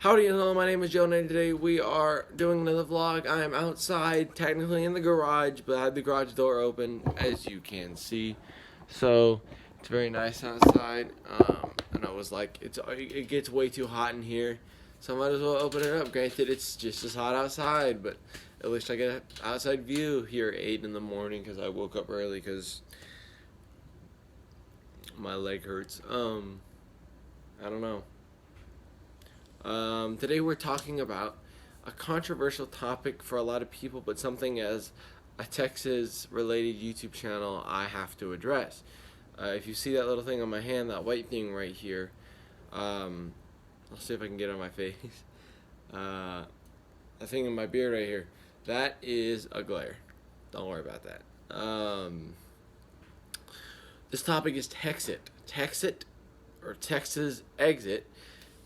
Howdy, hello, my name is Jonah, and today we are doing another vlog. I am outside, technically in the garage, but I had the garage door open, as you can see. So, it's very nice outside, and I was like, it gets way too hot in here, so I might as well open it up. Granted, it's just as hot outside, but at least I get an outside view here at 8 in the morning, because I woke up early, because my leg hurts. I don't know. Today we're talking about a controversial topic for a lot of people, but something as a Texas-related YouTube channel I have to address. If you see that little thing on my hand, that white thing right here, I'll see if I can get it on my face. That thing in my beard right here, that is a glare. Don't worry about that. This topic is Texit. Texit, or Texas Exit,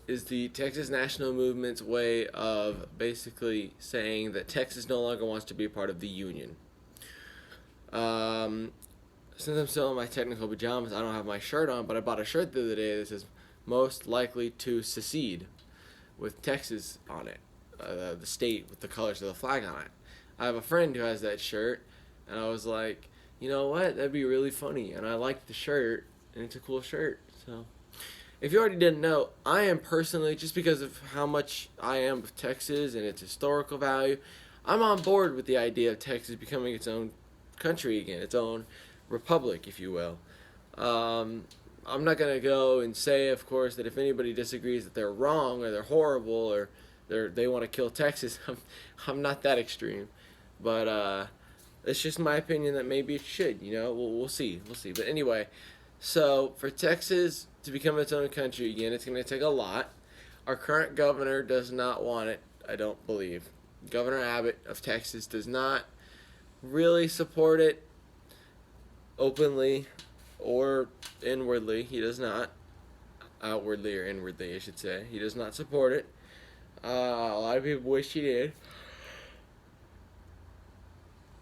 is the Texas National Movement's way of basically saying that Texas no longer wants to be a part of the Union. Since I'm still in my technical pajamas, I don't have my shirt on, but I bought a shirt the other day that says most likely to secede with Texas on it, the state with the colors of the flag on it. I have a friend who has that shirt, and I was like, you know what, that'd be really funny, and I liked the shirt, and it's a cool shirt, so... If you already didn't know, I am personally, just because of how much I am of Texas and its historical value, I'm on board with the idea of Texas becoming its own country again, its own republic, if you will. I'm not going to go and say, of course, that if anybody disagrees that they're wrong or they're horrible or they want to kill Texas. I'm not that extreme. But it's just my opinion that maybe it should, you know. We'll see. We'll see. But anyway, so for Texas to become its own country again, it's going to take a lot. Our current governor does not want it, I don't believe. Governor Abbott of Texas does not really support it openly or inwardly. He does not. Outwardly or inwardly, I should say. He does not support it. A lot of people wish he did.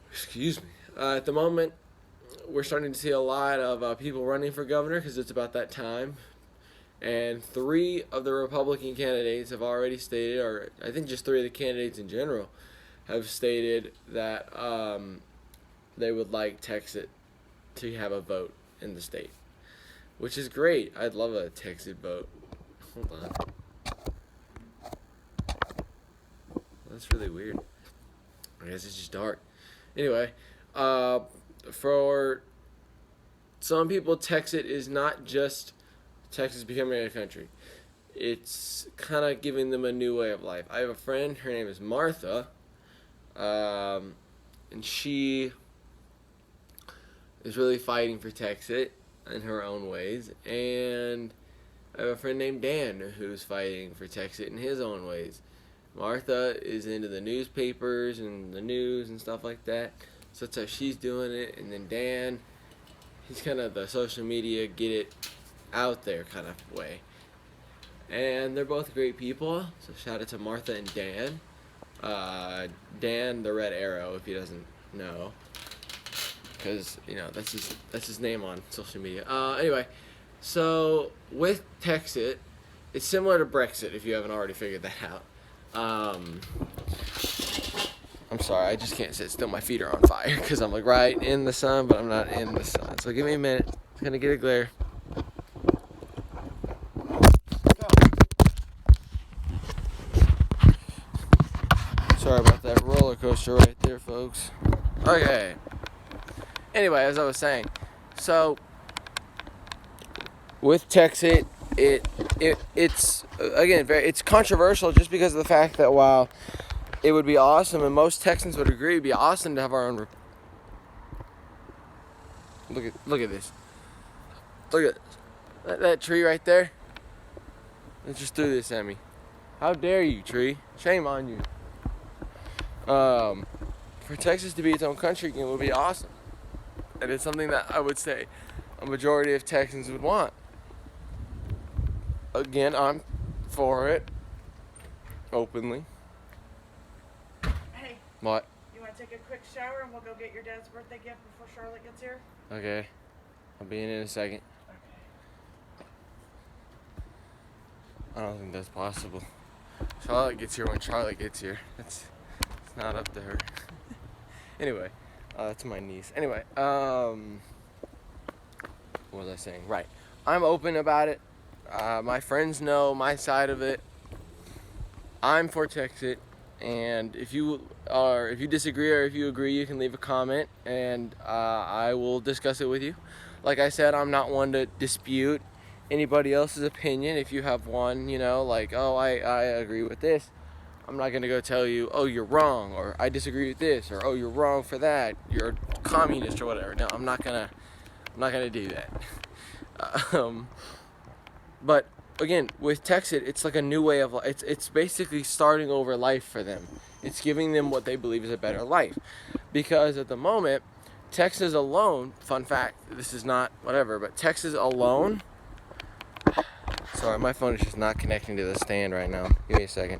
Excuse me. At the moment, we're starting to see a lot of people running for governor because it's about that time. And 3 of the Republican candidates have already stated, or I think just 3 of the candidates in general, have stated that they would like Texas to have a vote in the state. Which is great. I'd love a Texas vote. Hold on. That's really weird. I guess it's just dark. Anyway, for some people, Texas is not just Texas becoming a country. It's kind of giving them a new way of life. I have a friend, her name is Martha, and she is really fighting for Texas in her own ways. And I have a friend named Dan who's fighting for Texas in his own ways. Martha is into the newspapers and the news and stuff like that. So that's how she's doing it. And then Dan, he's kind of the social media, get it out there kind of way. And they're both great people. So shout out to Martha and Dan. Dan, the Red Arrow, if he doesn't know. Because, you know, that's his name on social media. Anyway, so with Texit, it's similar to Brexit if you haven't already figured that out. I'm sorry, I just can't sit still. My feet are on fire because I'm like right in the sun, but I'm not in the sun. So give me a minute. I'm gonna get a glare. Sorry about that roller coaster right there, folks. Okay. Anyway, as I was saying, so with Texit, it's again it's controversial just because of the fact that while it would be awesome, and most Texans would agree, it'd be awesome to have our own. Look at this. Look at that tree right there. It just threw this at me. How dare you, tree? Shame on you. For Texas to be its own country again would be awesome, and it's something that I would say a majority of Texans would want. Again, I'm for it. Openly. Hey. What? You want to take a quick shower and we'll go get your dad's birthday gift before Charlotte gets here? Okay. I'll be in a second. Okay. I don't think that's possible. Charlotte gets here when Charlotte gets here. It's not up to her. Anyway, that's my niece. Anyway, what was I saying? Right. I'm open about it. My friends know my side of it. I'm for Texit, and if you disagree or if you agree, you can leave a comment, and I will discuss it with you. Like I said, I'm not one to dispute anybody else's opinion. If you have one, like, oh, I agree with this, I'm not gonna go tell you, oh, you're wrong, or I disagree with this, or oh, you're wrong for that, you're a communist or whatever. No, I'm not gonna do that. But again, with Texit, it's like a new way of life. It's basically starting over life for them. It's giving them what they believe is a better life, because at the moment, Texas alone. Fun fact: this is not whatever, but Texas alone. Sorry, my phone is just not connecting to the stand right now. Give me a second.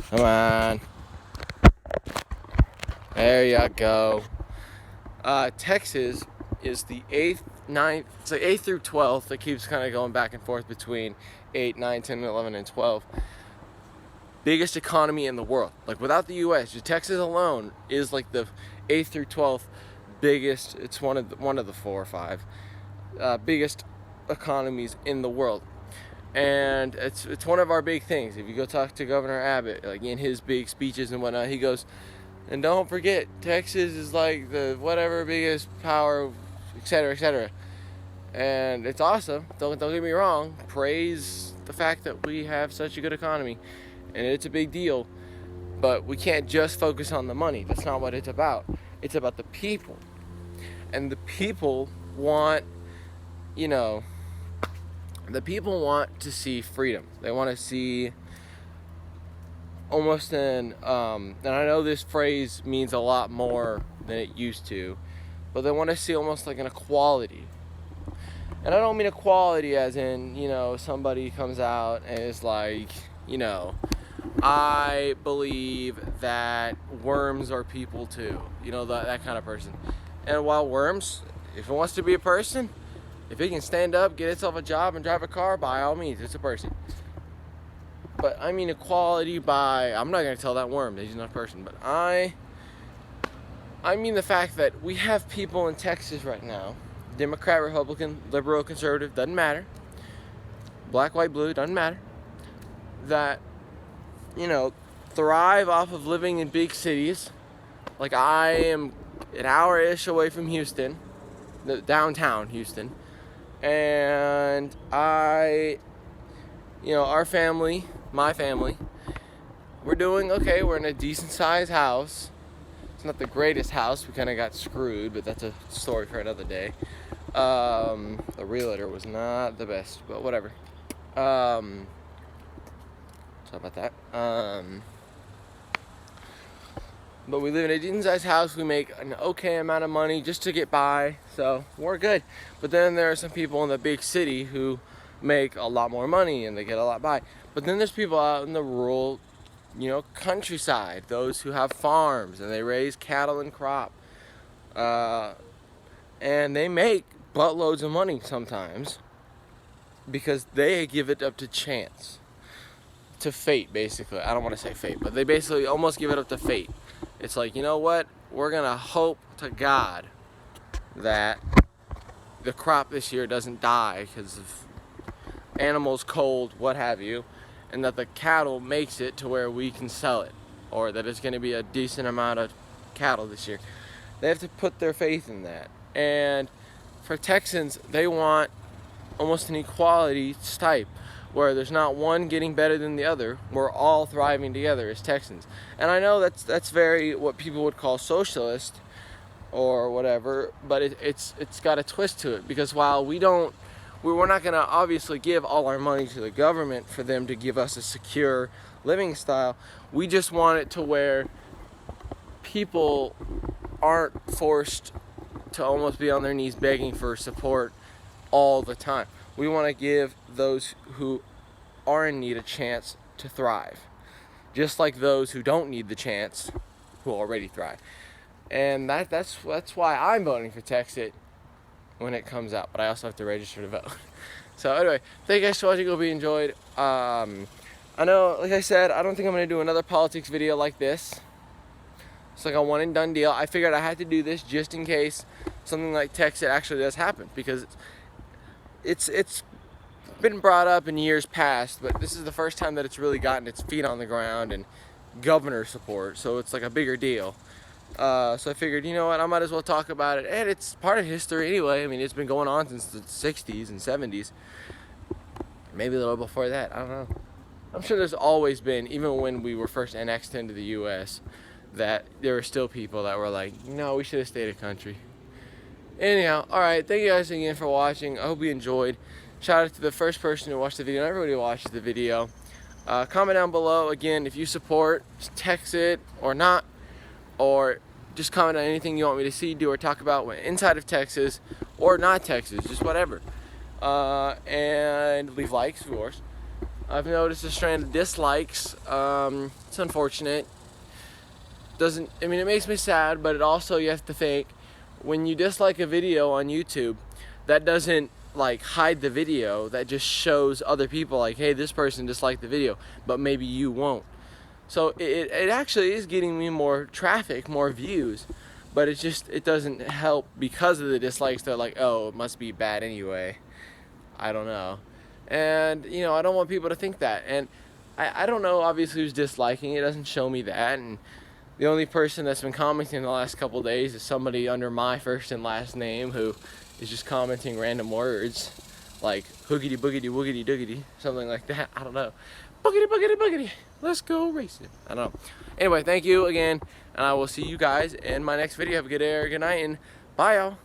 Come on. There you go. Texas is the 8th, 9th, it's like 8th through 12th. It keeps kind of going back and forth between 8, 9, 10, 11, and 12. Biggest economy in the world. Like without the U.S., Texas alone is like the 8th through 12th biggest. It's one of the 4 or 5 biggest economies in the world. And it's one of our big things. If you go talk to Governor Abbott, like in his big speeches and whatnot, he goes, and don't forget, Texas is like the whatever biggest power, etc., etc. And it's awesome. Don't get me wrong. Praise the fact that we have such a good economy, and it's a big deal. But we can't just focus on the money. That's not what it's about. It's about the people, and the people want, the people want to see freedom. They want to see almost and I know this phrase means a lot more than it used to, but they want to see almost like an equality. And I don't mean equality as in, somebody comes out and is like, I believe that worms are people too. That kind of person. And while worms, if it wants to be a person, if it can stand up, get itself a job, and drive a car, by all means, it's a person. But I mean equality by, I'm not going to tell that worm that he's not a person, but I mean the fact that we have people in Texas right now, Democrat, Republican, liberal, conservative, doesn't matter, black, white, blue, doesn't matter, that, thrive off of living in big cities. Like I am an hour-ish away from Houston, downtown Houston, and our family, my family, we're doing okay. We're in a decent sized house. It's not the greatest house. We kind of got screwed, but that's a story for another day. The realtor was not the best, but whatever. Sorry about that. But we live in a decent sized house. We make an okay amount of money just to get by, so we're good. But then there are some people in the big city who make a lot more money and they get a lot by. But then there's people out in the rural, countryside, those who have farms and they raise cattle and crop. And they make buttloads of money sometimes because they give it up to chance, to fate, basically. I don't want to say fate, but they basically almost give it up to fate. It's like, you know what? We're going to hope to God that the crop this year doesn't die because of animals, cold, what have you, and that the cattle makes it to where we can sell it, or that it's going to be a decent amount of cattle this year. They have to put their faith in that. And for Texans, they want almost an equality type, where there's not one getting better than the other. We're all thriving together as Texans. And I know that's very what people would call socialist or whatever, but it's got a twist to it, because while we're not going to obviously give all our money to the government for them to give us a secure living style, we just want it to where people aren't forced to almost be on their knees begging for support all the time. We want to give those who are in need a chance to thrive, just like those who don't need the chance who already thrive. And that's why I'm voting for Texit when it comes out, but I also have to register to vote. So anyway, thank you guys for watching. Hope you enjoyed. I know, like I said, I don't think I'm gonna do another politics video like this. It's like a one and done deal. I figured I had to do this just in case something like Texit actually does happen, because it's been brought up in years past, but this is the first time that it's really gotten its feet on the ground and governor support, so it's like a bigger deal. So I figured, you know what, I might as well talk about it, and it's part of history anyway. I mean, it's been going on since the 60s and 70s, maybe a little before that, I don't know. I'm sure there's always been, even when we were first annexed into the U.S., that there were still people that were like, no, we should have stayed a country. Anyhow, alright, thank you guys again for watching. I hope you enjoyed. Shout out to the first person who watched the video, everybody who watched the video. Comment down below, again, if you support Texit or not, or just comment on anything you want me to see, do, or talk about inside of Texas, or not Texas, just whatever. And leave likes, of course. I've noticed a strand of dislikes. It's unfortunate. I mean, it makes me sad, but it also, you have to think, when you dislike a video on YouTube, that doesn't like hide the video, that just shows other people like, hey, this person disliked the video, but maybe you won't. So it actually is getting me more traffic, more views, but it doesn't help because of the dislikes. They're like, oh, it must be bad anyway. I don't know. And, you know, I don't want people to think that. And I don't know, obviously, who's disliking it. It doesn't show me that. And the only person that's been commenting the last couple days is somebody under my first and last name who is just commenting random words like hoogity boogity woogity doogity, something like that. I don't know. Boogity boogity boogity. Let's go racing. I don't know. Anyway, thank you again, and I will see you guys in my next video. Have a good day or good night, and bye, y'all.